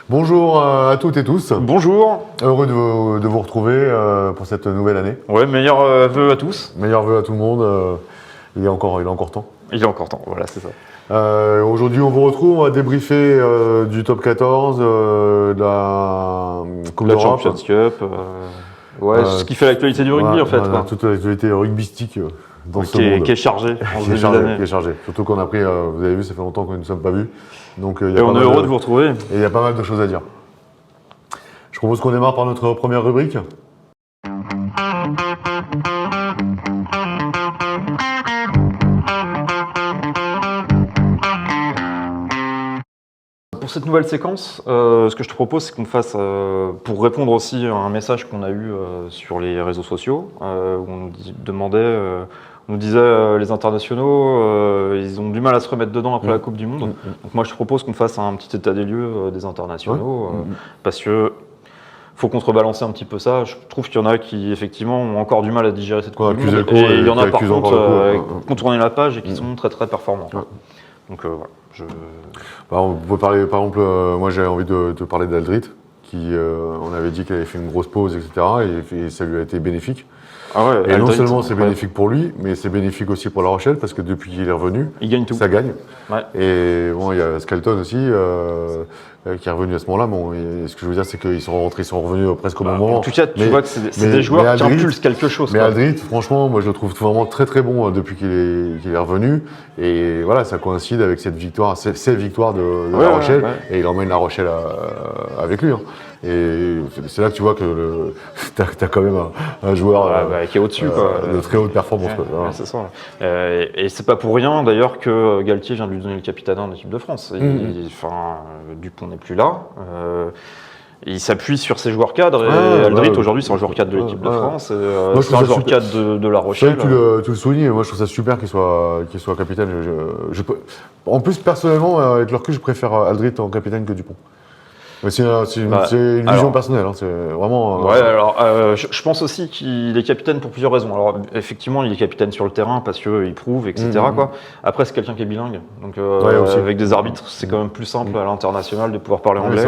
Bonjour à toutes et tous. Bonjour. Heureux de vous retrouver pour cette nouvelle année. Ouais, meilleurs vœux à tous. Meilleurs vœux à tout le monde. Il est encore temps. Il est encore temps, voilà, c'est ça. Aujourd'hui, on vous retrouve. On va débriefer du top 14, de la Coupe La d'Europe. Champions Cup. Ce qui fait l'actualité du rugby, en fait. Voilà, toute l'actualité rugbystique dans ce monde. Qui est chargé en Qui début d'année. est chargé. Surtout qu'on a pris, vous avez vu, ça fait longtemps que nous ne sommes pas vus. Donc, Et on est heureux de vous retrouver. Et il y a pas mal de choses à dire. Je propose qu'on démarre par notre première rubrique. Pour cette nouvelle séquence, ce que je te propose, c'est qu'on fasse, pour répondre aussi à un message qu'on a eu sur les réseaux sociaux, où on nous demandait, on nous disait les internationaux, ils ont du mal à se remettre dedans après la Coupe du Monde. Donc moi, je te propose qu'on fasse un petit état des lieux des internationaux, parce que faut contrebalancer un petit peu ça. Je trouve qu'il y en a qui, effectivement, ont encore du mal à digérer cette Coupe du Monde. Et il y en a, par contre, contourner la page et qui sont très, très performants. Donc voilà. On peut parler, par exemple, moi j'ai envie de te parler d'Aldrit, qui on avait dit qu'il avait fait une grosse pause, etc. Et ça lui a été bénéfique. Ah ouais, et Aldrit, non seulement c'est bénéfique pour lui, mais c'est bénéfique aussi pour La Rochelle, parce que depuis qu'il est revenu, il gagne tout. Ça gagne. Ouais. Et bon, il y a Skelton aussi, qui est revenu à ce moment-là. Bon, ce que je veux dire, c'est qu'ils sont revenus presque au même moment. En tout cas, tu vois que c'est des joueurs qui impulsent quelque chose. Mais Aldrit, franchement, moi je le trouve vraiment très très bon depuis qu'il est revenu. Et voilà, ça coïncide avec cette victoire, ces victoires de La Rochelle. Et il emmène La Rochelle avec lui. Et c'est là que tu vois que t'as quand même un joueur qui est au-dessus, de très haute performance. C'est ça. Et c'est pas pour rien d'ailleurs que Galtier vient de lui donner le capitana en équipe de France. Dupont n'est plus là. Il s'appuie sur ses joueurs cadres. Et Aldrit, aujourd'hui, c'est un joueur cadre de l'équipe de France. C'est un joueur cadre de La Rochelle. Tu le soulignes, moi je trouve ça super qu'il soit capitaine. En plus, personnellement, avec le recul, je préfère Aldrit en capitaine que Dupont. Mais c'est une vision personnelle, c'est vraiment... je pense aussi qu'il est capitaine pour plusieurs raisons. Alors effectivement, il est capitaine sur le terrain parce qu'il prouve, etc. Après, c'est quelqu'un qui est bilingue, donc avec des arbitres, c'est quand même plus simple à l'international de pouvoir parler anglais.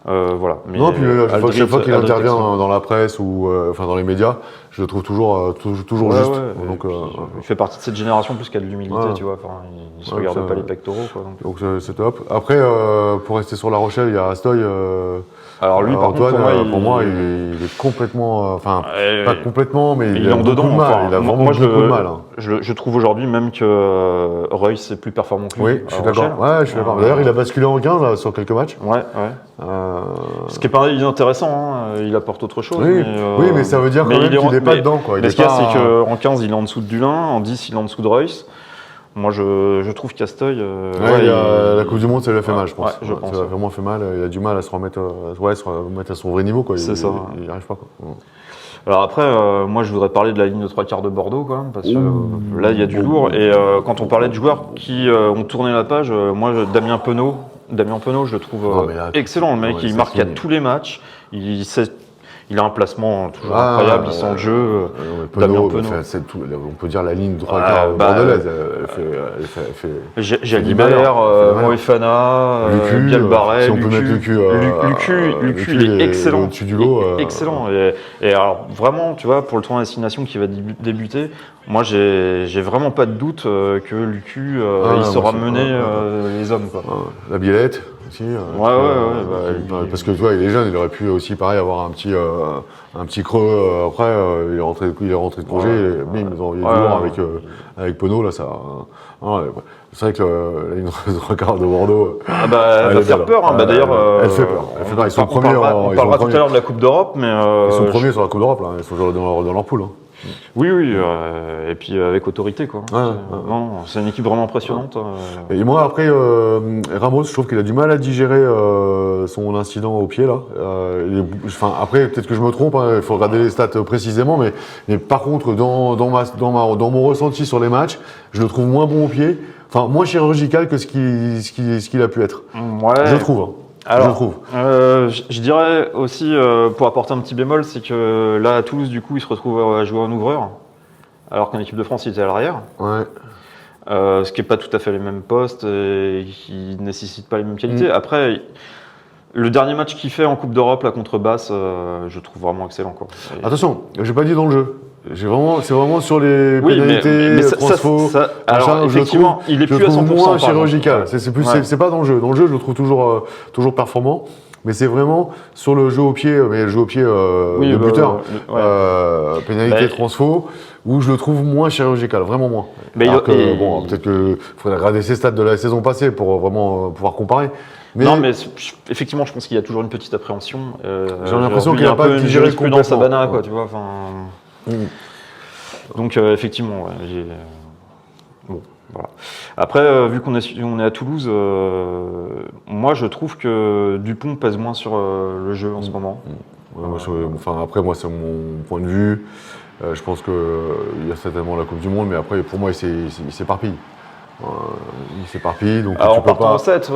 Voilà. Mais non, puis chaque fois qu'il intervient dans la presse ou dans les médias, je le trouve toujours juste. Donc, il fait partie de cette génération plus qu'il a de l'humilité, tu vois. Il se regarde pas les pectoraux. Donc c'est top. Après, pour rester sur La Rochelle, il y a Astoy. Alors lui, par Antoine, contre, pour moi, il est complètement, pas complètement, mais il a dedans. Beaucoup de mal. Il a vraiment beaucoup de mal. Je trouve aujourd'hui même que Royce est plus performant que lui. Oui, je suis d'accord. Ouais, je suis d'accord. D'ailleurs, il a basculé en 15 là, sur quelques matchs. Ce qui est pas inintéressant, il apporte autre chose. Oui, mais ça veut dire quand même qu'il n'est pas dedans. Mais ce qu'il y a, c'est qu'en 15, il est en dessous de Dulin, en 10, il est en dessous de Royce. Moi, je trouve qu'Astoy... la Coupe du Monde, ça lui a fait mal, je pense. Ça lui a vraiment fait mal. Il a du mal à se remettre à son vrai niveau. C'est ça. Il n'y arrive pas. Alors après, moi, je voudrais parler de la ligne de 3/4 de Bordeaux, quand même, parce que là, il y a du lourd. Et quand on parlait de joueurs qui ont tourné la page, moi, Damien Penaud, je le trouve excellent. Le mec, il marque à tous les matchs. Il a un placement toujours incroyable, il sent le jeu. Damien Penaud. On peut dire la ligne 3/4 bordelaise. Jalibert, Moefana, Bielbarret, si on peut mettre Lucu, il est excellent. Au-dessus du lot. Excellent. Et alors vraiment, tu vois, pour le tournoi Destination qui va débuter, moi j'ai vraiment pas de doute que Lucu il saura mener les hommes. La Biellette aussi. Parce que tu vois, il est jeune, il aurait pu aussi pareil avoir un petit creux après. Il est rentré de congé, il y a du lourd avec Penaud là, ça. C'est vrai que la ligne de 3/4 de Bordeaux. Elle va faire peur. D'ailleurs, elle fait peur. Ils sont premiers. On parlera tout à l'heure de la Coupe d'Europe, mais ils sont premiers sur la Coupe d'Europe là. Ils sont dans leur poule. Oui, et puis avec autorité, quoi. Non, c'est une équipe vraiment impressionnante. Et moi, après, Ramos, je trouve qu'il a du mal à digérer son incident au pied, là. Après, peut-être que je me trompe, il faut regarder les stats précisément, mais par contre, dans mon ressenti sur les matchs, je le trouve moins bon au pied, moins chirurgical que ce qu'il a pu être. Je trouve. je trouve. Je dirais aussi, pour apporter un petit bémol, c'est que là, à Toulouse, du coup, il se retrouve à jouer en ouvreur, alors qu'en équipe de France, il était à l'arrière. Ouais. Ce qui n'est pas tout à fait les mêmes postes et qui ne nécessite pas les mêmes qualités. Après, le dernier match qu'il fait en Coupe d'Europe là, contre Basse, je trouve vraiment excellent. Quoi. Attention, j'ai pas dit dans le jeu. C'est vraiment sur les pénalités, mais transfo. Alors, effectivement, il est plus à 100%. Moins chirurgical. C'est pas dans le jeu. Dans le jeu, je le trouve toujours performant. Mais c'est vraiment sur le jeu au pied, de buteur, pénalité transfo, où je le trouve moins chirurgical, vraiment moins. Peut-être qu'il faudrait regarder ses stats de la saison passée pour vraiment pouvoir comparer. Non, mais effectivement, je pense qu'il y a toujours une petite appréhension. J'ai l'impression qu'il n'y a pas une jurisprudence à Bana, quoi, tu vois. Donc, effectivement, bon. Voilà. Après, vu qu'on est à Toulouse, moi je trouve que Dupont pèse moins sur le jeu en ce moment. Après, moi, c'est mon point de vue. Je pense qu'il y a certainement la Coupe du Monde, mais après, pour moi, il s'éparpille. Il s'éparpille, donc alors, tu peux pas. En 7,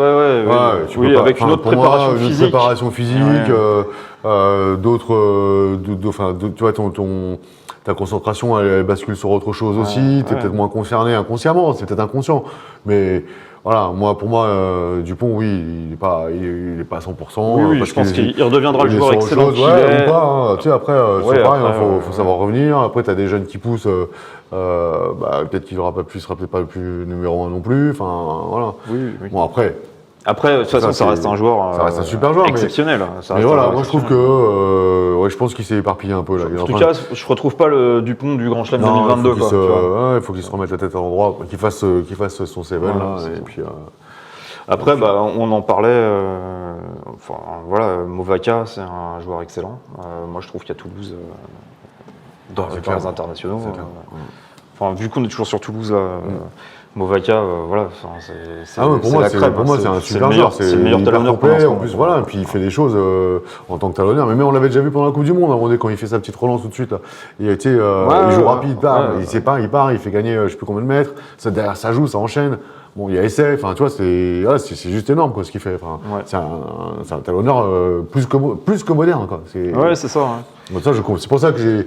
oui, avec une autre préparation physique. Une préparation physique, d'autres, tu vois, ta concentration, elle bascule sur autre chose aussi. Tu es peut-être moins concerné inconsciemment, c'est peut-être inconscient. Mais voilà, pour moi, Dupont, oui, il est pas à 100%. Oui, je pense qu'il redeviendra le joueur excellent qu'il est. Ou pas, hein. Tu sais, après, c'est pareil, il faut savoir revenir. Après, tu as des jeunes qui poussent. Peut-être qu'il sera peut-être pas le plus numéro 1 non plus. Enfin, voilà. Oui. Bon, après, de toute façon, ça reste un joueur. Ça reste un super joueur. Exceptionnel. Mais voilà, moi je trouve que. Je pense qu'il s'est éparpillé un peu là. En tout cas, je retrouve pas le Dupont du Grand Chelem 2022. Il faut qu'il se remette la tête à l'endroit, qu'il fasse son C7 là. Et puis, après, on en parlait. Movaka, c'est un joueur excellent. Moi, je trouve qu'à Toulouse, dans les internationaux. Vu qu'on est toujours sur Toulouse, Movaka, pour moi, c'est un super joueur. C'est le meilleur talonneur complet. En plus, voilà, et puis il fait des choses en tant que talonneur. Mais même on l'avait déjà vu pendant la Coupe du Monde, à un moment donné, quand il fait sa petite relance tout de suite. Là. Il joue rapide, il part, il fait gagner je sais plus combien de mètres. Derrière, ça joue, ça enchaîne. Bon, il y a essai, tu vois, c'est juste énorme quoi, ce qu'il fait. C'est un talonneur plus que moderne. Quoi. C'est ça. Ouais. C'est pour ça que j'ai.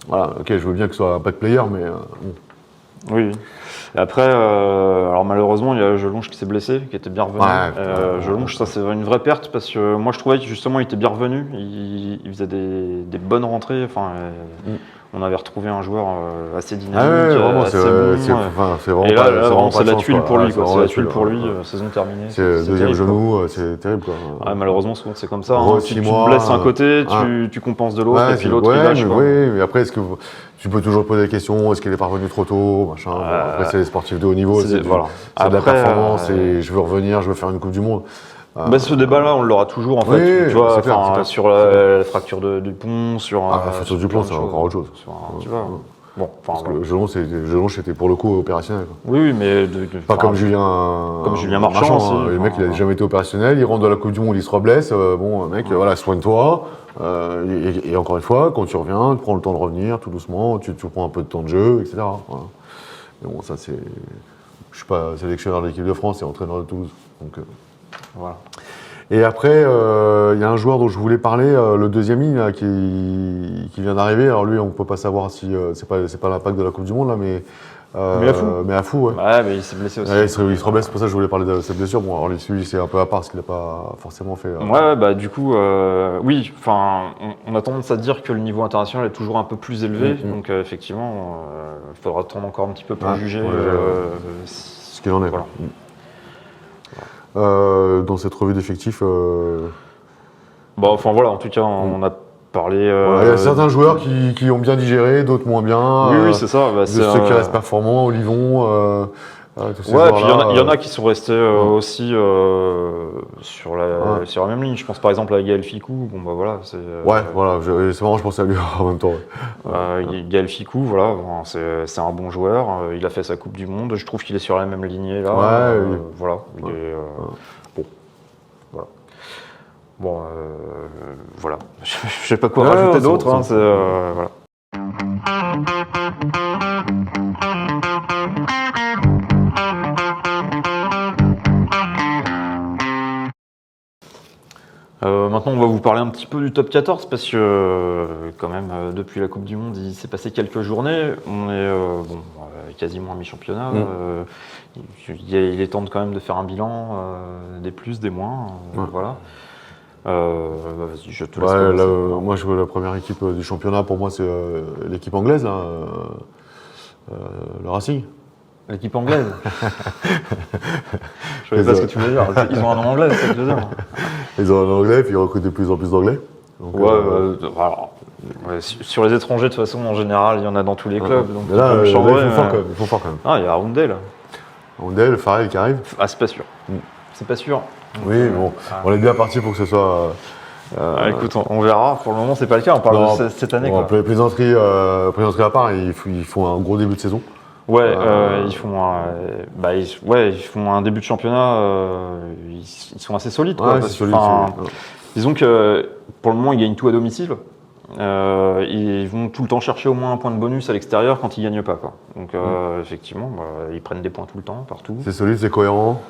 Voilà, ok, je veux bien que ce soit un pack player, mais. Oui. Et après, alors malheureusement, il y a Jelonge qui s'est blessé, qui était bien revenu. Jelonge, ça c'est une vraie perte parce que moi je trouvais que justement il était bien revenu. Il faisait des bonnes rentrées. On avait retrouvé un joueur assez dynamique. Vraiment, assez bon. Et là, c'est la tuile pour lui. C'est la tuile pour lui. Saison terminée. C'est le deuxième genou, c'est terrible. Quoi. Malheureusement, souvent c'est comme ça. Tu te blesses un côté, tu compenses de l'autre, et puis l'autre il lâche. Oui, mais après, tu peux toujours poser la question, est-ce qu'il est parvenu trop tôt, machin. Après, c'est les sportifs de haut niveau, c'est de la performance, et je veux revenir, je veux faire une Coupe du Monde. Ce débat-là, on l'aura toujours en fait. Tu vois, clair. Sur la fracture du pont, sur. La fracture du pont, c'est encore autre chose. Tu vois. Bon, parce que Jelonge, c'était pour le coup opérationnel. Quoi. Oui, mais pas comme Julien Marchand aussi. Le mec, il a jamais été opérationnel. Il rentre dans la Coupe du Monde, il se reblesse. Mec, voilà, soigne-toi. Et encore une fois, quand tu reviens, tu prends le temps de revenir tout doucement. Tu prends un peu de temps de jeu, etc. Voilà. Mais bon, ça c'est. Je suis pas sélectionneur de l'équipe de France et entraîneur de Toulouse. Donc. Voilà. Et après, il y a un joueur dont je voulais parler, le deuxième ligne là, qui vient d'arriver. Alors lui, on ne peut pas savoir si c'est pas l'impact de la Coupe du Monde là, mais Afou, ouais. Ouais, mais il s'est blessé aussi. Ouais, il se reblesse, c'est pour ça que je voulais parler de sa blessure. Bon, alors lui, c'est un peu à part parce qu'il n'a pas forcément fait. Du coup, oui. Enfin, on a tendance à dire que le niveau international est toujours un peu plus élevé, donc effectivement, il faudra attendre encore un petit peu pour juger ce qu'il en est. Voilà. Dans cette revue d'effectifs. En tout cas, on a parlé. Il y a certains joueurs qui ont bien digéré, d'autres moins bien. Oui, c'est ça. Ceux qui restent performants, Olivon. Puis il y en a qui sont restés aussi sur la même ligne. Je pense par exemple à Gaël Ficou. C'est marrant, je pensais à lui en même temps. Gaël Ficou, c'est un bon joueur. Il a fait sa Coupe du Monde. Je trouve qu'il est sur la même lignée là. Je sais pas quoi rajouter d'autre. Voilà. maintenant, on va vous parler un petit peu du top 14 parce que, quand même, depuis la Coupe du Monde, il s'est passé quelques journées. On est quasiment à mi-championnat. Il est temps quand même de faire un bilan, des plus, des moins. Voilà. Vas-y, je te laisse. Moi, je vois la première équipe du championnat. Pour moi, c'est l'équipe anglaise, là, le Racing. L'équipe anglaise. Je ne savais pas ce que tu voulais dire. Ils ont un nom anglais, c'est ça que je veux dire. Ils ont un anglais, puis ils recrutent de plus en plus d'anglais. Sur les étrangers, de toute façon, en général, il y en a dans tous les clubs. Donc là, ils font fort quand même. Ah, il y a Roundel. Roundel, Farrell qui arrive. Ah, c'est pas sûr. C'est pas sûr. Oui, bon, on est bien parti pour que ce soit. Écoute, on verra. Pour le moment, c'est pas le cas. On parle de cette année. Bon, plaisanterie à part, ils font un gros début de saison. Ouais, ils font un début de championnat. Ils sont assez solides. Quoi, c'est solide. Disons que pour le moment, ils gagnent tout à domicile. Ils vont tout le temps chercher au moins un point de bonus à l'extérieur quand ils gagnent pas. Quoi. Donc effectivement, ils prennent des points tout le temps, partout. C'est solide, c'est cohérent.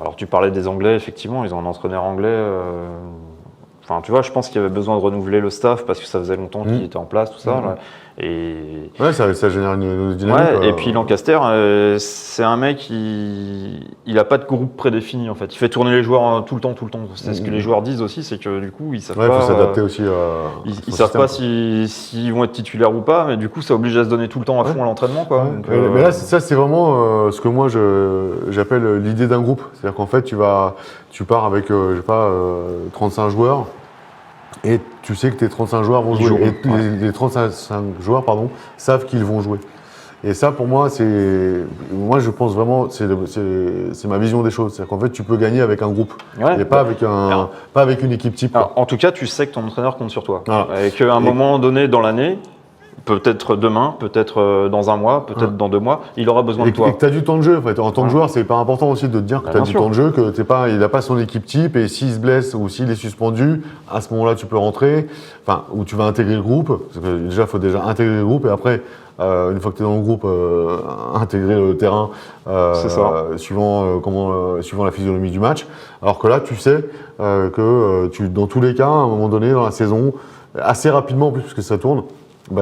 Alors tu parlais des Anglais, effectivement, ils ont un entraîneur anglais. Enfin, tu vois, je pense qu'il y avait besoin de renouveler le staff parce que ça faisait longtemps qu'il était en place, tout ça. Là. Et ça génère une dynamique. Et puis Lancaster, c'est un mec, il a pas de groupe prédéfini en fait. Il fait tourner les joueurs tout le temps. C'est ce que les joueurs disent aussi, c'est que du coup ils savent pas. Il faut s'adapter aussi. Ils savent pas s'ils vont être titulaires ou pas, mais du coup ça oblige à se donner tout le temps à fond à l'entraînement, quoi. Ouais. Donc, mais là, ça c'est vraiment ce que moi j'appelle l'idée d'un groupe. C'est-à-dire qu'en fait, tu pars avec 35 joueurs. Et tu sais que tes 35 joueurs vont jouer. Et les 35 joueurs savent qu'ils vont jouer. Et ça, pour moi, moi je pense vraiment, c'est ma vision des choses. C'est-à-dire qu'en fait, tu peux gagner avec un groupe. Et pas avec une équipe type. Alors, en tout cas, tu sais que ton entraîneur compte sur toi. Voilà. Et qu'à un moment donné dans l'année, peut-être demain, peut-être dans un mois, peut-être dans 2 mois, il aura besoin de toi. Et que tu as du temps de jeu. En fait. En tant que joueur, c'est hyper important aussi de te dire que tu as du temps de jeu, il n'a pas son équipe type, et s'il se blesse ou s'il est suspendu, à ce moment-là, tu peux rentrer, ou tu vas intégrer le groupe. Parce que déjà, il faut déjà intégrer le groupe, et après, une fois que tu es dans le groupe, intégrer le terrain suivant la physionomie du match. Alors que là, tu sais que dans tous les cas, à un moment donné, dans la saison, assez rapidement en plus, parce que ça tourne,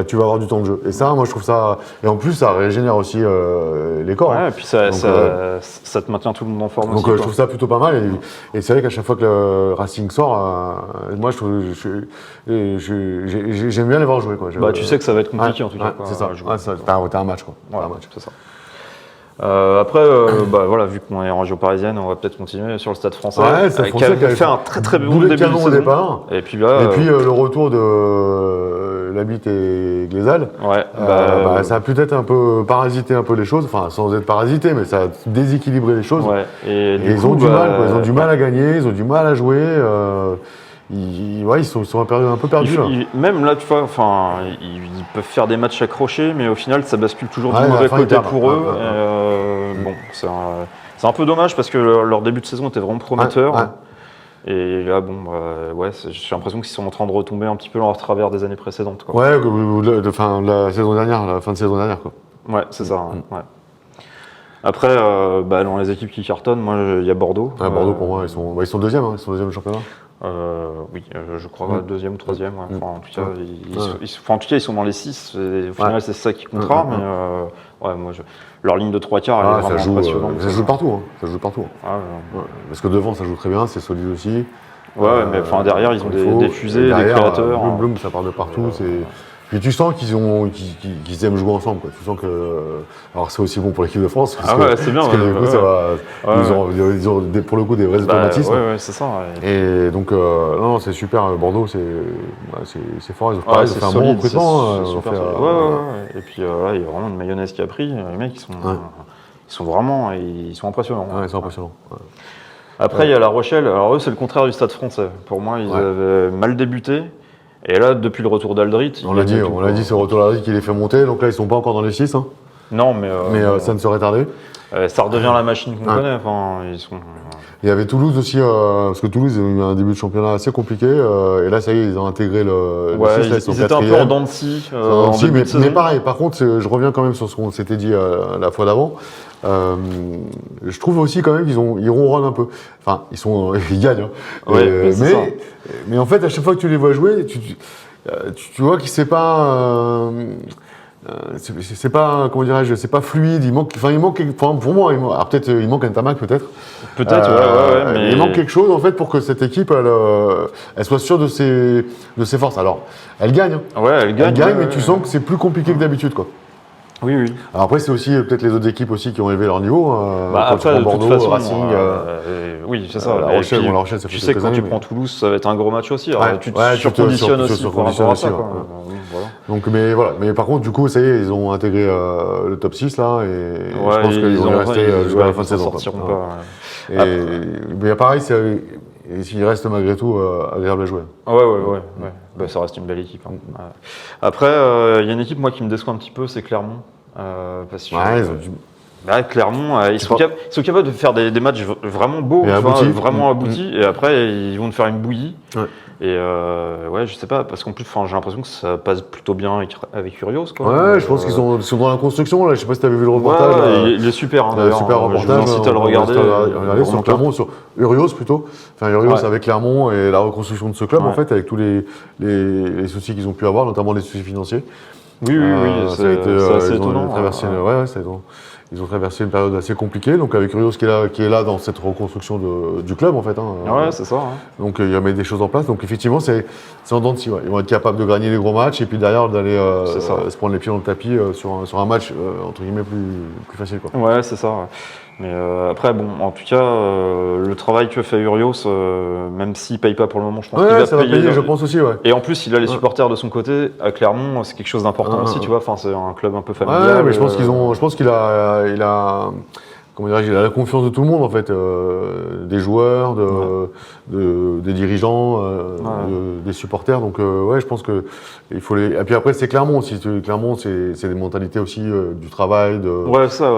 tu vas avoir du temps de jeu. Et ça, moi, je trouve ça... Et en plus, ça régénère aussi les corps. Ouais, et puis ça te maintient tout le monde en forme aussi. Donc, je trouve ça plutôt pas mal. Et c'est vrai qu'à chaque fois que le Racing sort, moi, j'aime bien les voir jouer. Quoi. Tu sais que ça va être compliqué, en tout cas. C'est ça. T'as un match, quoi. Voilà, c'est ça. Après, vu qu'on est en région parisienne, on va peut-être continuer sur le Stade Français. Ouais, Stade Français qui a fait un très très bon début de saison au départ. Et puis le retour de Labitte et Glézal. Ouais. Ça a peut-être un peu parasité un peu les choses, enfin sans être parasité, mais ça a déséquilibré les choses. Ouais. Et ils ont du mal, quoi. Ils ont du mal à gagner, ils ont du mal à jouer. Ils sont un peu perdus. Même là, tu vois, ils peuvent faire des matchs accrochés, mais au final, ça bascule toujours du mauvais côté pour eux. C'est un peu dommage parce que leur début de saison était vraiment prometteur. Et là, j'ai l'impression qu'ils sont en train de retomber un petit peu dans leur travers des années précédentes. Quoi. Ouais, la saison dernière, la fin de saison dernière. Quoi. Ouais, c'est ça. Ouais. Après, dans les équipes qui cartonnent, moi, il y a Bordeaux. Bordeaux, pour moi, ils sont deuxièmes, ils sont deuxièmes du championnat. Oui, je crois deuxième ou troisième. Ouais. En tout cas, ils sont dans les 6. Au final, c'est ça qui comptera. Mais leur ligne de 3 quarts, elle est vraiment impressionnante. Ça joue partout. Ça joue partout. Parce que devant, ça joue très bien, c'est solide aussi. Mais derrière, ils ont des fusées, des créateurs. Bloom, ça part de partout. Puis tu sens qu'ils aiment jouer ensemble. Quoi. Tu sens que. Alors c'est aussi bon pour l'équipe de France. C'est bien. Parce que du coup, ça va. Ils ont pour le coup des vrais automatismes. C'est ça. Et donc, non, c'est super. Bordeaux, c'est fort. Ils ont fait un bon recrutement. Et puis là, il y a vraiment une mayonnaise qui a pris. Les mecs, ils sont vraiment impressionnants. Ils sont impressionnants. Après, il y a La Rochelle. Alors eux, c'est le contraire du Stade Français. Pour moi, ils avaient mal débuté. Et là, depuis le retour d'Aldrit... On l'a dit, c'est le retour d'Aldrit qui les fait monter. Donc là, ils ne sont pas encore dans les 6. Non, mais ça ne serait tardé. Ça redevient la machine qu'on connaît. Enfin, ils sont. Il y avait Toulouse aussi, parce que Toulouse, ils ont eu un début de championnat assez compliqué. Et là, ça y est, ils ont intégré le Ouais, six, là, sont ils étaient un peu en dents de scie. En début de saison. Mais pareil, par contre, je reviens quand même sur ce qu'on s'était dit la fois d'avant. Je trouve aussi quand même qu'ils ronronnent un peu. Enfin, ils gagnent. Hein. Ouais, mais en fait, à chaque fois que tu les vois jouer, tu vois que c'est pas. C'est pas, comment dirais-je, c'est pas fluide. Il manque pour moi, alors peut-être il manque un Tamac peut-être. Peut-être, ouais, mais il manque quelque chose en fait pour que cette équipe elle soit sûre de ses forces. Alors, elle gagne. Hein. Ouais, elle gagne, mais tu sens que c'est plus compliqué que d'habitude, quoi. Oui. Alors après, c'est aussi peut-être les autres équipes aussi qui ont élevé leur niveau. Après, de Bordeaux, toute façon, Racing. oui, c'est ça. La Rochelle, La Rochelle, ça fait tu sais que quand tu prends Toulouse, ça va être un gros match aussi. Alors, tu te surconditionnes aussi par rapport à ça. Voilà. Donc, mais par contre, du coup, ça y est, ils ont intégré le top 6 là, et je pense qu'ils vont rester jusqu'à la fin de saison. Mais pareil, s'il reste malgré tout agréable à jouer. Ouais. Bah, ça reste une belle équipe. Hein. Après, il y a une équipe moi qui me déçoit un petit peu, c'est Clermont. Parce que, Clermont, ils sont capables de faire des matchs vraiment beaux, vraiment aboutis, et après ils vont te faire une bouillie. Ouais. Et je sais pas, parce qu'en plus, j'ai l'impression que ça passe plutôt bien avec Urios, quoi. Ouais, je pense qu'ils sont dans la construction là. Je sais pas si tu avais vu le reportage. Il est super, hein, d'ailleurs. Super reportage. Je vous incite à le regarder. Sur Clermont, sur Urios plutôt. Enfin, Urios avec Clermont et la reconstruction de ce club en fait, avec tous les soucis qu'ils ont pu avoir, notamment les soucis financiers. Oui, c'est assez étonnant. Ils ont traversé une période assez compliquée, donc avec Urios qui est là dans cette reconstruction du club en fait. Ouais, c'est ça. Donc il y a mis des choses en place. Donc effectivement, c'est en dents de scie. Ouais. Ils vont être capables de gagner les gros matchs et puis derrière d'aller se prendre les pieds dans le tapis sur un match entre guillemets plus facile, quoi. Ouais, c'est ça. Ouais. Mais après, bon, en tout cas, le travail que fait Urios, même s'il ne paye pas pour le moment, je pense qu'il va payer. Je pense aussi, ouais. Et en plus, il a les supporters de son côté. À Clermont, c'est quelque chose d'important aussi, tu vois. Enfin, c'est un club un peu familial. Ouais, mais je pense qu'il a, comment dirais-je, il a la confiance de tout le monde en fait, des joueurs, des dirigeants, des supporters. Donc je pense que il faut les. Et puis après, c'est Clermont aussi. Clermont, c'est des mentalités aussi du travail, de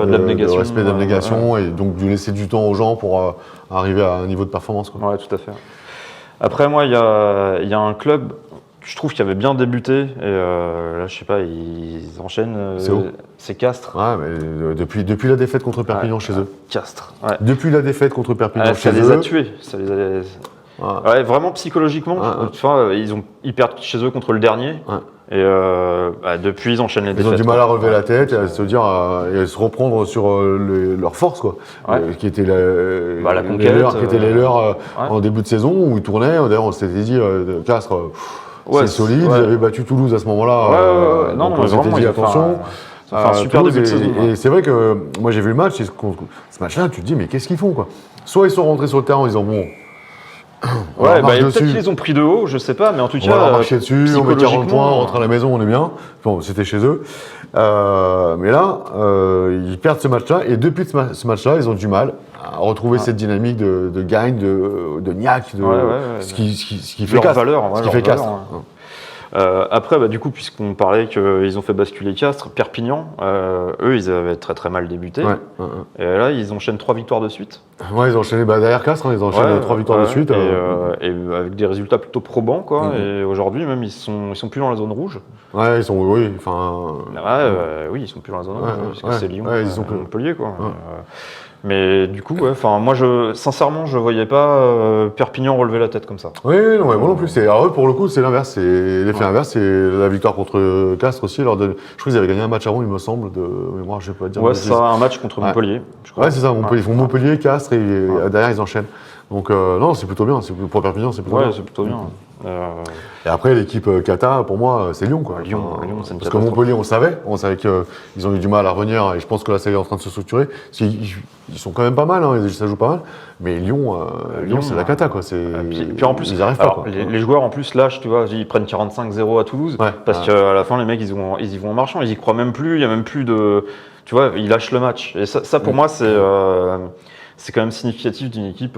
l'abnégation, respect, d'abnégation, et donc de laisser du temps aux gens pour arriver à un niveau de performance, quoi. Ouais, tout à fait. Après, moi, il y a un club. Je trouve qu'il avait bien débuté et là, je sais pas, ils enchaînent. C'est Castres. Ouais, mais depuis la défaite contre Perpignan chez eux. Castres. Ouais. Depuis la défaite contre Perpignan chez eux. Ça les a tués. Ouais, vraiment psychologiquement. Ils perdent chez eux contre le dernier. Ouais. Et depuis, ils enchaînent les défaites. Ils ont du mal à relever la tête et à se dire et à se reprendre sur leurs forces, quoi. Qui étaient la conquête, qui étaient les leurs en début de saison où ils tournaient. D'ailleurs, on s'était dit Castres. C'est solide, ils avaient battu Toulouse à ce moment-là. Non, on s'était dit attention. Ça fait un super début de saison. Et c'est vrai que moi j'ai vu le match, ce match-là, tu te dis mais qu'est-ce qu'ils font, quoi. Soit ils sont rentrés sur le terrain en disant bon. Peut-être qu'ils les ont pris de haut, je sais pas, mais en tout cas. On va marcher dessus, on met 40 points, on rentre à la maison, on est bien. Bon, c'était chez eux. Mais là, ils perdent ce match-là, et depuis ce match-là, ils ont du mal à retrouver cette dynamique de gagne, de niaque, ce qui fait Castres. Après, du coup, puisqu'on parlait qu'ils ont fait basculer Castres, Perpignan, eux, ils avaient très très mal débuté. Et là, ils enchaînent 3 victoires de suite. Ouais, ils ont enchaîné derrière Castres, ils ont enchaîné 3 victoires de suite. Et avec des résultats plutôt probants, quoi. Et aujourd'hui, même, ils sont plus dans la zone rouge. Ouais, ils sont, oui, ils sont plus dans la zone rouge, parce que c'est Lyon, ils sont Montpellier, quoi. Mais du coup, moi, sincèrement, je voyais pas Perpignan relever la tête comme ça. Oui, non, moi non plus. Alors eux, pour le coup, c'est l'inverse. C'est l'effet inverse, c'est la victoire contre Castres aussi. Je crois qu'ils avaient gagné un match avant, il me semble, de mémoire, je vais pas dire. Ouais, c'est ça, un match contre Montpellier. Je crois. Ouais, c'est ça. Ils font Montpellier, Castres, et derrière ils enchaînent. Donc non, c'est plutôt bien. Pour Perpignan, c'est plutôt bien. Ouais, c'est plutôt bien. Et après, l'équipe Kata, pour moi, c'est Lyon, quoi. Lyon, c'est une parce que Montpellier, on savait qu'ils ont eu du mal à revenir, et je pense que là, ça est en train de se structurer. Parce qu'ils sont quand même pas mal, ça joue pas mal. Mais Lyon, c'est la Kata, quoi. Puis en plus, ils arrivent pas, quoi. Les joueurs en plus lâchent, tu vois, ils prennent 45-0 à Toulouse, parce qu'à la fin, les mecs, ils y vont en marchant, ils y croient même plus, il y a même plus de, tu vois, ils lâchent le match. Et ça pour moi, c'est quand même significatif d'une équipe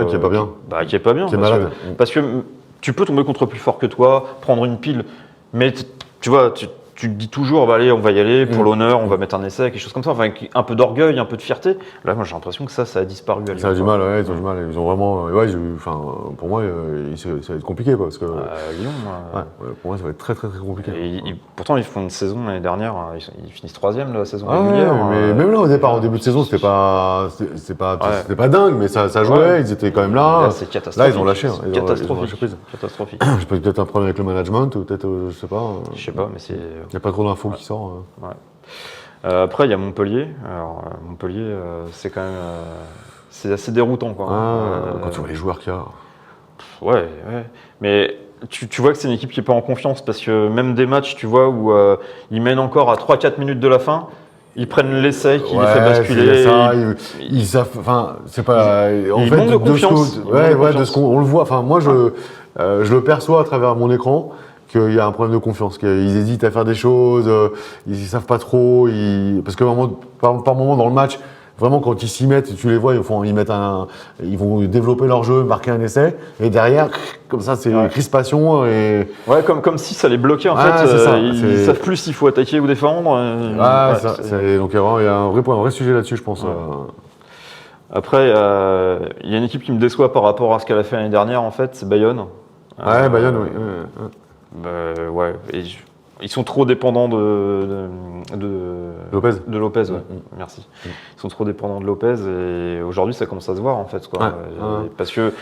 qui est pas bien. Qui est pas bien. Qui est malade. Parce que tu peux tomber contre plus fort que toi, prendre une pile, mais tu vois, tu te dis toujours, bah, allez, on va y aller pour l'honneur, on va mettre un essai, quelque chose comme ça. Enfin, avec un peu d'orgueil, un peu de fierté. Là, moi, j'ai l'impression que ça a disparu à Lyon. Ça a du mal, ouais, ils ont du mal. Ils ont vraiment. Ouais, pour moi, ça va être compliqué, quoi. Parce que, Lyon. pour moi, ça va être très, très, très compliqué. Pourtant, ils font une saison l'année dernière, ils finissent 3e de la saison Ah régulière. ouais, mais même là, au départ, au début de saison, c'était pas dingue, mais ça jouait, ils étaient quand même là. Là, c'est catastrophique. Là, ils ont lâché. Catastrophique. Je pense peut-être un problème avec le management, ou peut-être, je sais pas. Je sais pas, mais c'est. Il n'y a pas trop d'infos qui sortent. Ouais. Après, il y a Montpellier. Alors, Montpellier, c'est quand même. C'est assez déroutant, quoi. Quand tu vois les joueurs qu'il y a. Ouais. Mais tu vois que c'est une équipe qui n'est pas en confiance parce que même des matchs, tu vois, où ils mènent encore à 3-4 minutes de la fin. Ils prennent l'essai qui les fait basculer. Ils savent. Enfin, c'est pas. En fait, fait, de confiance. De ce qu'on le voit. Enfin, moi, je le perçois à travers mon écran qu'il y a un problème de confiance. Qu'ils hésitent à faire des choses. Ils savent pas trop. Parce que par moment dans le match. Vraiment, quand ils s'y mettent, tu les vois, ils vont développer leur jeu, marquer un essai, et derrière, comme ça, c'est crispation. Et... Ouais, comme si ça les bloquait en fait. Ils savent plus s'il faut attaquer ou défendre. Donc il y a un vrai sujet là-dessus, je pense. Ouais. Après, il y a une équipe qui me déçoit par rapport à ce qu'elle a fait l'année dernière, en fait, c'est Bayonne. Bayonne, oui. Et ils sont trop dépendants de Lopez. De Lopez, ouais. Merci. Ils sont trop dépendants de Lopez et aujourd'hui ça commence à se voir en fait. Parce que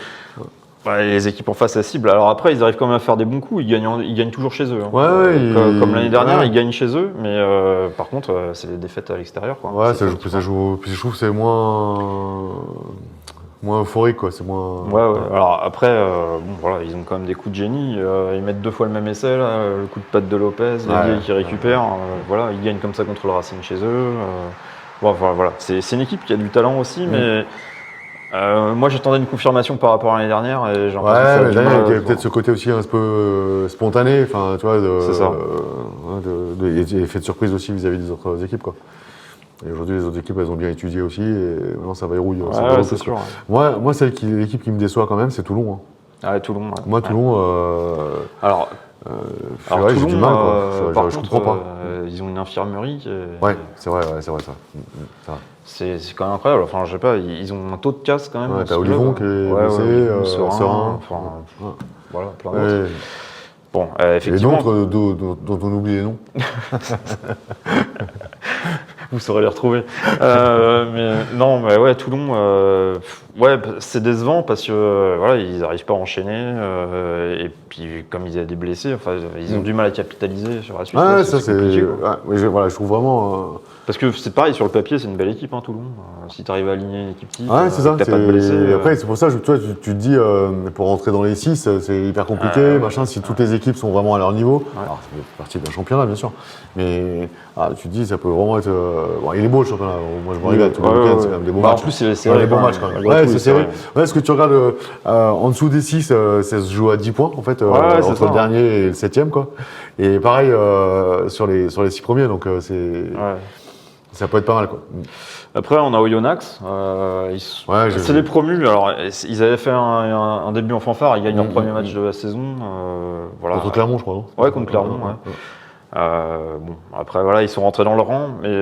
les équipes en face, elles ciblent. Alors après, ils arrivent quand même à faire des bons coups. Ils gagnent toujours chez eux. Comme l'année dernière, ils gagnent chez eux. Mais par contre, c'est les défaites à l'extérieur. Ouais, ça joue. Puis je trouve que c'est moins euphorique, quoi. C'est moins. Ouais. Alors après, ils ont quand même des coups de génie. Ils mettent 2 fois le même essai, là, le coup de patte de Lopez, les qui récupèrent. Ils gagnent comme ça contre le Racing chez eux. Voilà. C'est une équipe qui a du talent aussi, mais moi j'attendais une confirmation par rapport à l'année dernière. Et j'ai l'impression il y a peut-être ce côté aussi un peu spontané, enfin, tu vois, c'est ça. Effet de surprise aussi vis-à-vis des autres équipes, quoi. Et aujourd'hui, les autres équipes, elles ont bien étudié aussi, et maintenant ça verrouille. C'est sûr. Moi, l'équipe qui me déçoit quand même, c'est Toulon. Toulon. Moi, Toulon. Alors Toulon, j'ai du mal, quoi. Je comprends pas. Ils ont une infirmerie. Ouais, c'est vrai, ça. C'est quand même incroyable. Enfin, je sais pas, ils ont un taux de casse quand même. Ouais, t'as Olivon qui est blessé, Serein. Voilà, plein d'autres. Bon, effectivement. Et d'autres dont on oublie les noms. Vous saurez les retrouver. Toulon, c'est décevant parce que ils n'arrivent pas à enchaîner. Et puis, comme ils avaient des blessés, ils ont du mal à capitaliser sur la suite. Je trouve vraiment. Parce que c'est pareil, sur le papier, c'est une belle équipe, Toulon. Si tu arrives à aligner une équipe type, c'est ça. T'as pas de blessés. Après, c'est pour ça que tu te dis, pour rentrer dans les 6, c'est hyper compliqué, si toutes les équipes sont vraiment à leur niveau. Alors, ça fait partie d'un championnat, bien sûr. Mais tu te dis, ça peut vraiment être. Il est beau le championnat. Moi, je me régale tous les week-ends, c'est quand même des bons matchs. En plus, c'est serré. Des bons matchs quand même. Ouais, c'est serré. Parce que tu regardes en dessous des 6, ça se joue à 10 points, en fait, entre le dernier et le 7e, quoi. Et pareil sur les 6 premiers, donc c'est. Ça peut être pas mal, quoi. Après, on a Oyonnax. C'est les promus. Alors, ils avaient fait un début en fanfare. Ils gagnent leur premier match de la saison. Contre Clermont, je crois, non ? Ouais, contre Clermont. Après, ils sont rentrés dans le rang. Mais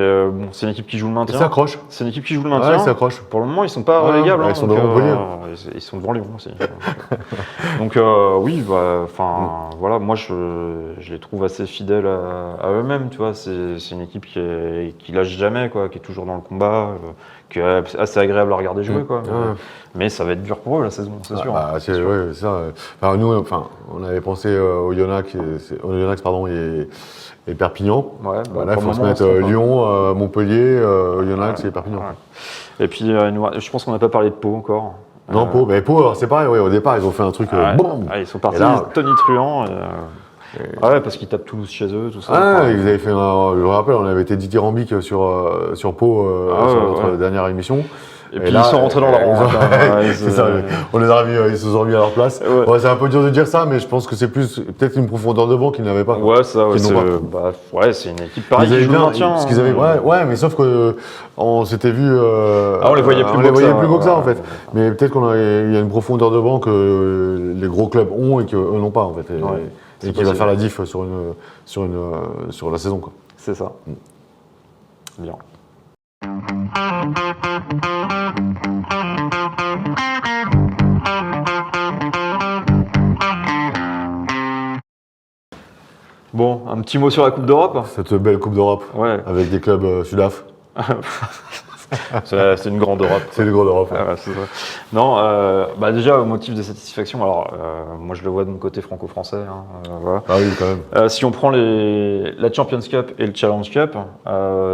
c'est une équipe qui joue le maintien. Ils s'accrochent. C'est une équipe qui joue le maintien. Ils s'accrochent. Pour le moment, ils sont pas relégables. Ils sont devant Montpellier. Ils sont devant Lyon aussi. Donc, moi, je les trouve assez fidèles à eux-mêmes. Tu vois, c'est une équipe qui lâche jamais, quoi, qui est toujours dans le combat, qui est assez agréable à regarder jouer, quoi. Mais ça va être dur pour eux la saison, c'est sûr. C'est ça. Nous, on avait pensé au Oyonnax, et Perpignan. Là, il faut se mettre Lyon, Montpellier, Oyonnax et Perpignan. Et puis, je pense qu'on n'a pas parlé de Pau encore. Non, Pau, alors c'est pareil, au départ, ils ont fait un truc. Ils sont partis tonitruants. Parce qu'ils tapent Toulouse chez eux, tout ça. Ils avaient fait je me rappelle, on avait été dithyrambique sur Pau sur notre dernière émission. Et puis là, ils sont rentrés dans leur rang. C'est ça, on les a remis, ils se sont remis à leur place. C'est un peu dur de dire ça, mais je pense que c'est peut-être une profondeur de banc qu'ils n'avaient pas. C'est une équipe pareille qui joue le maintien. Mais sauf que on s'était vu. On les voyait plus beaux que ça, en fait. Mais peut-être qu'il y a une profondeur de banc que les gros clubs ont et qu'eux n'ont pas, en fait. et qui va faire la diff sur la saison, quoi. C'est ça. Bien. Bon, un petit mot sur la Coupe d'Europe. Cette belle Coupe d'Europe, avec des clubs sudaf. C'est une grande Europe. C'est une grande Europe. Ouais, c'est ça. Non, déjà, au motif de satisfaction, alors moi je le vois de mon côté franco-français. Voilà. Ah oui, quand même. Si on prend la Champions Cup et le Challenge Cup,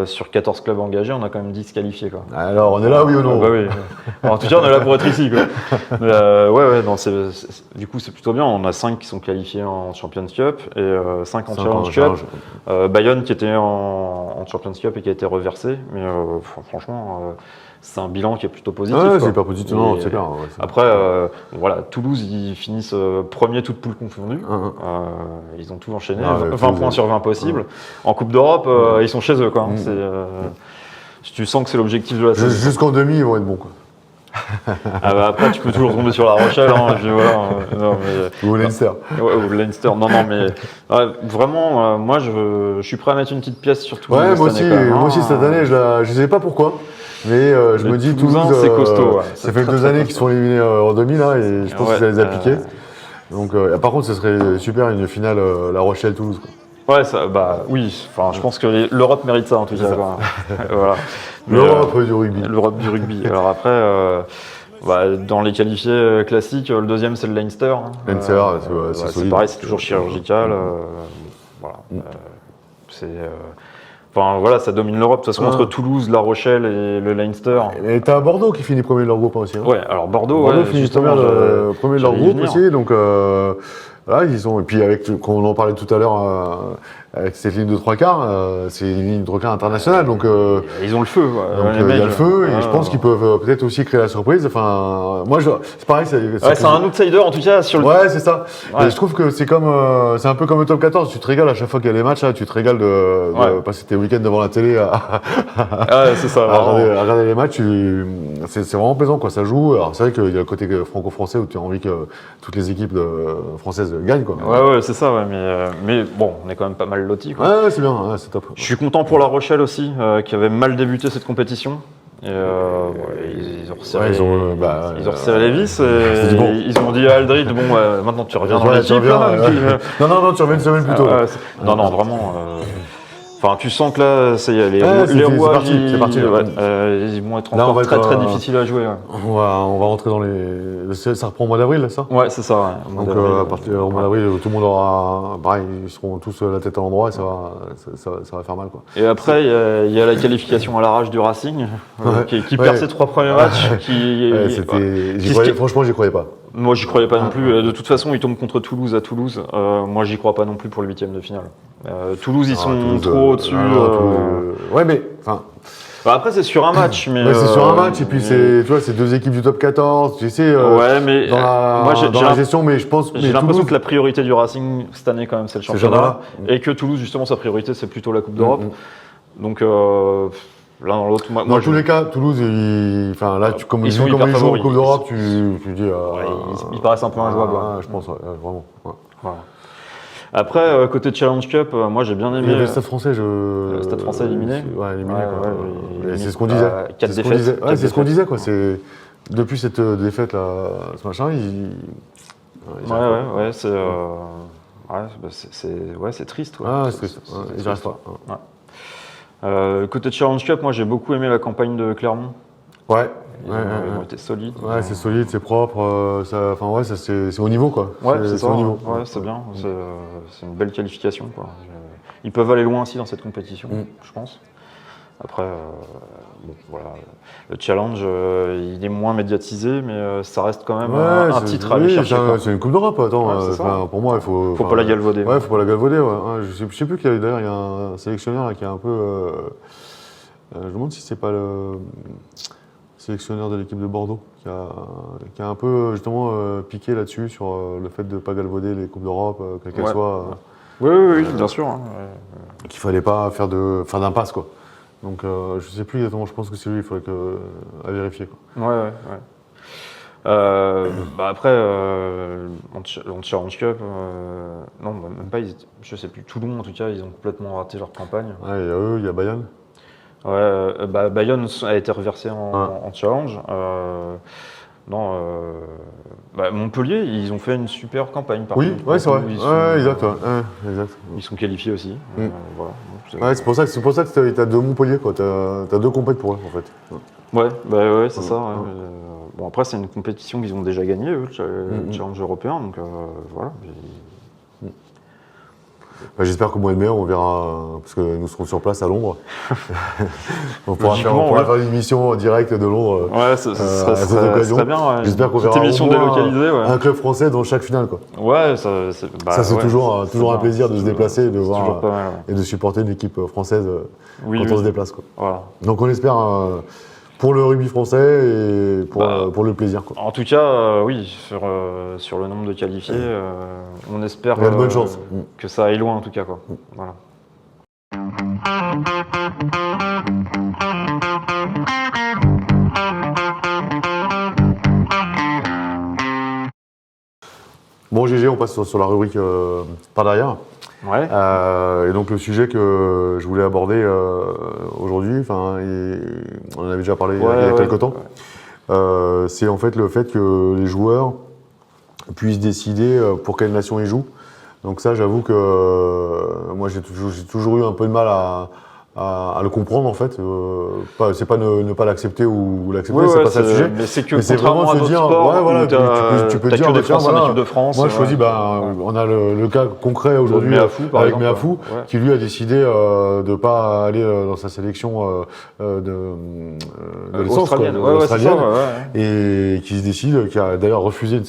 sur 14 clubs engagés, on a quand même 10 qualifiés. Quoi. Alors, on est là, oui ou non? Bah oui. Alors, en tout cas, on est là pour être ici. Quoi. Mais, non, du coup, c'est plutôt bien. On a 5 qui sont qualifiés en Champions Cup et 5 en Challenge Cup. Bayonne qui était en Champions Cup et qui a été reversé. Mais franchement, c'est un bilan qui est plutôt positif. Ouais, c'est hyper positif, non, c'est clair. Ouais, après, voilà, Toulouse, ils finissent premier toute poule confondue. Ils ont tout enchaîné, 20 points sur 20 possibles. En Coupe d'Europe, ils sont chez eux. Quoi. Tu sens que c'est l'objectif de la saison. Jusqu'en demi, ils vont être bons. Quoi. Après, tu peux toujours tomber sur La Rochelle. Ou Leinster. Ou Leinster. Non, mais vraiment, moi, je suis prêt à mettre une petite pièce sur Toulouse. Ouais, moi aussi, cette année, je ne sais pas pourquoi. Mais je me dis, Toulouse, c'est costaud. Ça fait 2 années qu'ils sont éliminés en demi, là, et je pense que ça les a piqués. Donc, par contre, ce serait super une finale La Rochelle-Toulouse. Ouais, oui. Enfin, je pense que l'Europe mérite ça en tout cas. Voilà. L'Europe du rugby. L'Europe du rugby. Alors après, dans les qualifiés classiques, le deuxième c'est le Leinster. Leinster, c'est solide. Pareil, c'est toujours chirurgical. Voilà. Enfin voilà, ça domine l'Europe. De toute façon, entre Toulouse, La Rochelle et le Leinster. Et t'as Bordeaux qui finit premier de leur groupe aussi. Ouais, alors Bordeaux finit premier de leur groupe aussi. Donc voilà, ils sont. Et puis comme on en parlait tout à l'heure, avec cette ligne de 3/4, c'est une ligne de 3/4 internationale. Donc ils ont le feu. Donc il y a le feu et je pense qu'ils peuvent peut-être aussi créer la surprise. Enfin, moi, c'est pareil. C'est un outsider en tout cas sur le. Ouais, c'est ça. Et je trouve que c'est un peu comme le top 14. Tu te régales à chaque fois qu'il y a les matchs. Là, tu te régales de passer tes week-ends devant la télé c'est ça. à regarder les matchs. C'est vraiment plaisant, quoi. Ça joue. Alors c'est vrai qu'il y a le côté franco-français où tu as envie que toutes les équipes françaises gagnent, quoi. Ouais, c'est ça. Mais bon, on est quand même pas mal lotis. Quoi. Ouais, c'est bien. Ouais, c'est top. Je suis content pour La Rochelle aussi, qui avait mal débuté cette compétition. Et ils ont resserré, ils ont resserré les vis. Ils ont dit à Aldrid, maintenant tu reviens dans l'équipe. Non, tu reviens une semaine plus tôt. Non, vraiment. Enfin, tu sens que là, les rouages, c'est parti. Ils vont être encore très difficiles à jouer. On va rentrer dans les. Ça reprend au mois d'avril, là, ça? Ouais, c'est ça. Ouais. Donc à partir du mois d'avril, tout le monde aura. Pareil, ils seront tous la tête à l'endroit et ça va faire mal, quoi. Et après, il y a la qualification à l'arrache du Racing, qui perd ses 3 premiers matchs. Franchement, j'y croyais pas. Moi, j'y croyais pas non plus. De toute façon, ils tombent contre Toulouse à Toulouse. Moi, j'y crois pas non plus pour le 8e de finale. Toulouse, ils sont trop au-dessus. Ouais, mais enfin. Après, c'est sur un match, mais. C'est sur un match, et puis tu vois, c'est 2 équipes du top 14, tu sais. Ouais, mais dans la gestion, mais je pense. J'ai l'impression que la priorité du Racing cette année, quand même, c'est le championnat, et que Toulouse, justement, sa priorité, c'est plutôt la Coupe d'Europe. Donc. L'un dans l'autre. Dans tous les cas, Toulouse, comme ils jouent en Coupe d'Europe, tu dis. Ils paraissent un peu injouables. Je pense, vraiment. Voilà. Après, côté Challenge Cup, moi j'ai bien aimé. Le Stade Français, Le Stade Français éliminé. Éliminé. C'est ce qu'on disait. 4 défaites. C'est ce qu'on disait, quoi. Depuis cette défaite là, ce machin, c'est triste. C'est triste. Ils restent pas. Côté Challenge Cup, moi j'ai beaucoup aimé la campagne de Clermont. Ils ont été solides. Ouais, c'est solide, c'est propre. C'est au niveau, quoi. Ouais, c'est ça. Ouais, c'est bien. C'est une belle qualification, quoi. Ils peuvent aller loin aussi dans cette compétition, je pense. Après, voilà. Le challenge, il est moins médiatisé, mais ça reste quand même un titre à aller chercher. C'est une Coupe d'Europe, attends. Pour moi, il faut. Faut pas la galvauder. Ouais, faut pas la galvauder. Ouais. Je sais plus qu'il y a d'ailleurs, il y a un sélectionneur là, qui est un peu. Je me demande si c'est pas le sélectionneur de l'équipe de Bordeaux qui a un peu justement piqué là-dessus sur le fait de ne pas galvauder les Coupes d'Europe, quelles qu'elles soient. Oui, bien sûr. Qu'il fallait pas faire d'impasse, quoi. Donc je sais plus exactement, je pense que c'est lui, il faudrait à vérifier, quoi. Ouais. Après, en Challenge Cup, non, même pas, je sais plus, Toulon en tout cas, ils ont complètement raté leur campagne. Ouais, il y a eux, il y a Bayonne. Ouais, Bayonne a été reversé en Challenge. Montpellier, ils ont fait une super campagne. Oui, contre. ouais, c'est vrai. Exact. Ils sont qualifiés aussi. Voilà. Ouais, c'est pour ça que tu as deux Montpellier, quoi. Tu as deux compètes pour eux, en fait. Ouais, c'est ça. Ouais. Bon, après, c'est une compétition qu'ils ont déjà gagnée, eux, le Challenge européen. Donc voilà. J'espère qu'au mois de mai, on verra, parce que nous serons sur place à Londres. on pourra faire une émission en direct de Londres. Ouais, ce serait bien. Ouais. J'espère qu'on verra émission délocalisée, un club français dans chaque finale. Quoi. Ouais, c'est toujours un plaisir de se déplacer et de voir et de supporter une équipe française quand on se déplace. Quoi. Voilà. Donc on espère pour le rugby français et pour le plaisir. Quoi. En tout cas, oui, sur le nombre de qualifiés, on espère de bonnes chances. Que ça aille loin en tout cas. Quoi. Voilà. Bon GG, on passe sur la rubrique par derrière. Ouais. Et donc le sujet que je voulais aborder aujourd'hui, on en avait déjà parlé il y a quelques temps, c'est en fait le fait que les joueurs puissent décider pour quelle nation ils jouent. Donc ça, j'avoue que moi j'ai toujours eu un peu de mal à le comprendre en fait. C'est pas ne pas l'accepter ou l'accepter, c'est pas ça le sujet. Mais c'est vraiment se dire, tu peux dire, équipe de France. Moi je choisis, on a le cas concret aujourd'hui avec Meafou, qui lui a décidé de ne pas aller dans sa sélection de l'essence australienne, et qui se décide, qui a d'ailleurs refusé la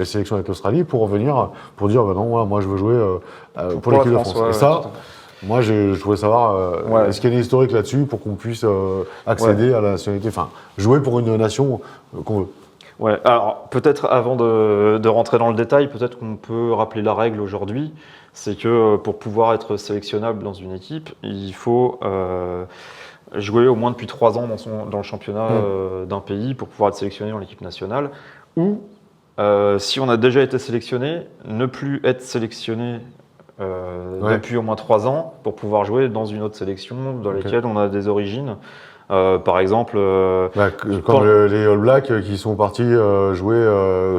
sélection avec l'Australie pour dire non, moi je veux jouer pour l'équipe de France. Et ça. Moi, je voulais savoir, est-ce qu'il y a une historique là-dessus pour qu'on puisse accéder à la nationalité, jouer pour une nation qu'on veut. Ouais, alors peut-être avant de rentrer dans le détail, peut-être qu'on peut rappeler la règle aujourd'hui, c'est que pour pouvoir être sélectionnable dans une équipe, il faut jouer au moins depuis 3 ans dans le championnat d'un pays pour pouvoir être sélectionné dans l'équipe nationale, ou si on a déjà été sélectionné, ne plus être sélectionné depuis au moins 3 ans pour pouvoir jouer dans une autre sélection dans laquelle on a des origines. Par exemple, comme les All Blacks qui sont partis jouer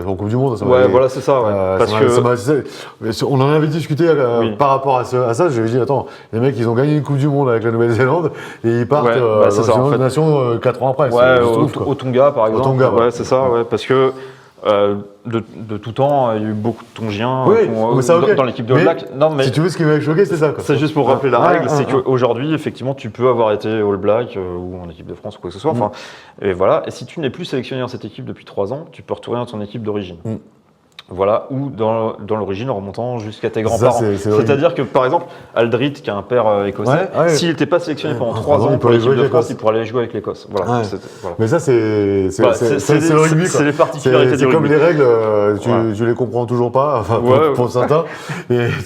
en Coupe du Monde. Voilà, c'est ça. On en avait discuté par rapport à ça. J'avais dit, attends, les mecs, ils ont gagné une Coupe du Monde avec la Nouvelle-Zélande et ils partent dans une autre nation 4 ans après. Au Tonga, par exemple. C'est ça, parce que de tout temps, il y a eu beaucoup de Tongiens dans l'équipe de All Blacks. Si tu veux, ce qui m'a choqué, c'est ça. C'est juste pour rappeler la règle, c'est qu'aujourd'hui, effectivement, tu peux avoir été All Black ou en équipe de France ou quoi que ce soit. Et voilà. Et si tu n'es plus sélectionné dans cette équipe depuis 3 ans, tu peux retourner dans ton équipe d'origine. Voilà, ou dans l'origine en remontant jusqu'à tes grands-parents. C'est-à-dire que, par exemple, Aldrit, qui a un père écossais, s'il n'était pas sélectionné pendant 3 ans pour l'équipe de France, il pourrait aller jouer avec l'Écosse. Voilà. Mais ça, c'est le rugby. C'est les particularités du rugby. C'est comme les règles, tu les comprends toujours pas, pour certains.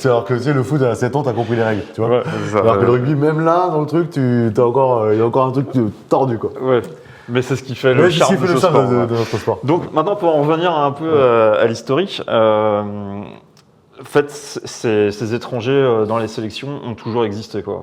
Alors que le foot, à 7 ans, tu as compris les règles. Tu vois. Alors que le rugby, même là, dans le truc, il y a encore un truc tordu. Quoi. Mais c'est ce qui fait le charme de notre sport. Donc maintenant, pour en revenir un peu à l'historique, en fait, ces étrangers dans les sélections ont toujours existé, quoi.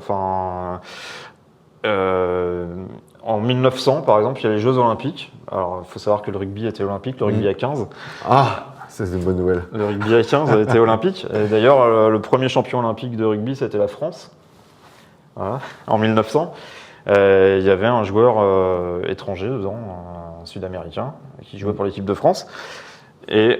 En 1900, par exemple, il y a les Jeux Olympiques. Alors, il faut savoir que le rugby était olympique, le rugby à 15. Ah, ça c'est une bonne nouvelle. Le rugby à 15 était olympique. Et d'ailleurs, le premier champion olympique de rugby, c'était la France. Voilà, en 1900. Il y avait un joueur étranger dedans, un Sud-Américain, qui jouait pour l'équipe de France. Et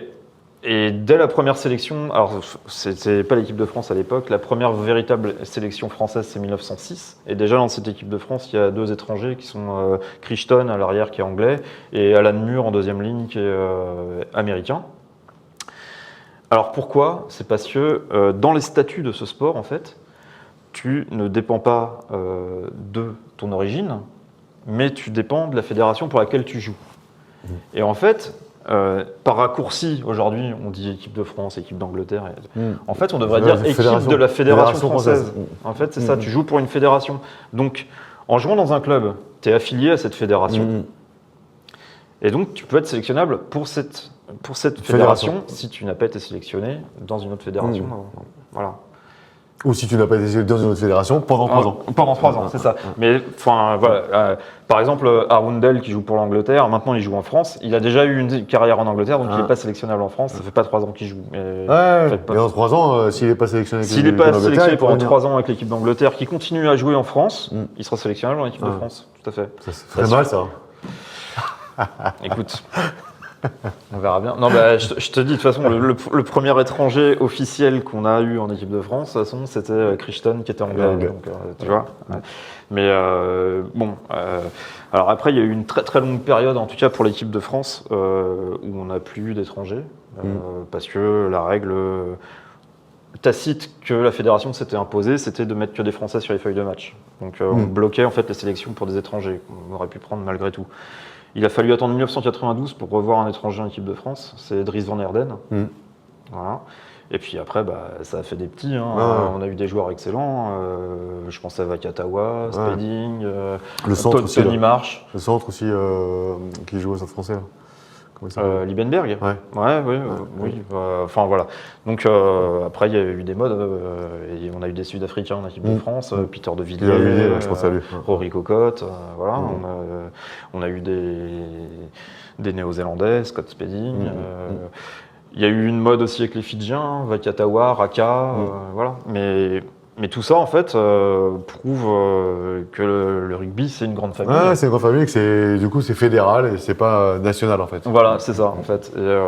dès la première sélection, alors c'était pas l'équipe de France à l'époque, la première véritable sélection française c'est 1906. Et déjà dans cette équipe de France, il y a 2 étrangers qui sont Crichton à l'arrière qui est anglais et Alan Moore en deuxième ligne qui est américain. Alors pourquoi ? C'est parce que dans les statuts de ce sport, en fait, tu ne dépends pas de ton origine, mais tu dépends de la fédération pour laquelle tu joues. Et en fait, par raccourci, aujourd'hui, on dit équipe de France, équipe d'Angleterre. En fait, on devrait dire équipe de la fédération française. En fait, c'est ça, tu joues pour une fédération. Donc, en jouant dans un club, tu es affilié à cette fédération. Et donc, tu peux être sélectionnable pour cette fédération si tu n'as pas été sélectionné dans une autre fédération. Voilà. Ou si tu n'as pas été dans une autre fédération pendant 3 ans. Pendant 3 ans, c'est ça. Mais enfin, voilà. Par exemple, Arundel qui joue pour l'Angleterre, maintenant il joue en France. Il a déjà eu une carrière en Angleterre, donc il n'est pas sélectionnable en France. Ça fait pas 3 ans qu'il joue. Mais en 3 ans, s'il n'est pas sélectionné avec s'il n'est pas sélectionné pendant 3 ans avec l'équipe d'Angleterre, qui continue à jouer en France, il sera sélectionnable en équipe de France. Tout à fait. Ça ferait mal, ça. Écoute. On verra bien. Non, bah, je te dis, de toute façon, le premier étranger officiel qu'on a eu en équipe de France, de toute façon, c'était Crichton qui était anglais. Donc, tu vois. Mais bon. Alors après, il y a eu une très très longue période, en tout cas pour l'équipe de France, où on n'a plus eu d'étrangers, parce que la règle tacite que la fédération s'était imposée, c'était de mettre que des Français sur les feuilles de match. Donc on bloquait en fait les sélections pour des étrangers qu'on aurait pu prendre malgré tout. Il a fallu attendre 1992 pour revoir un étranger en équipe de France, c'est Dries Van Heerden. Voilà. Et puis après, ça a fait des petits. On a eu des joueurs excellents. Je pense à Vakatawa, Spedding, Tony Marsh. Le centre aussi qui joue au Stade Français. Liebenberg. Oui. Enfin voilà. Donc après, il y a eu des modes. Et on a eu des Sud-Africains en équipe de France, Peter de Villiers, je pense à lui. Rory Cocotte. Voilà. On a eu des Néo-Zélandais, Scott Spedding. Il y a eu une mode aussi avec les Fidjiens, Vakatawa, Raka, voilà. Mais tout ça, en fait, prouve que le rugby, c'est une grande famille. C'est une grande famille, du coup, c'est fédéral et c'est pas national, en fait. Voilà, c'est ça, en fait. Et,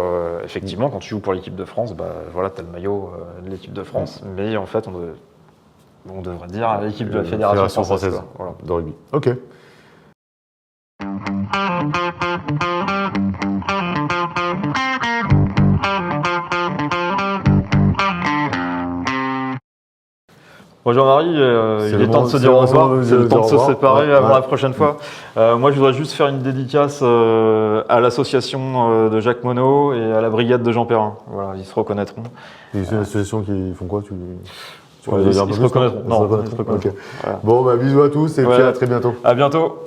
effectivement, quand tu joues pour l'équipe de France, voilà, tu as le maillot de l'équipe de France. Mais en fait, on devrait dire l'équipe de la Fédération française. Voilà. De rugby. Ok. Bon Jean-Marie, il est temps de se dire au revoir, c'est le temps de se séparer avant la prochaine fois. Moi je voudrais juste faire une dédicace à l'association de Jacques Monod et à la brigade de Jean Perrin. Voilà, ils se reconnaîtront. Et c'est une association qui font quoi ils se reconnaîtront. Non, ils se reconnaîtront. Okay. Voilà. Bon, bisous à tous et puis à très bientôt. À bientôt.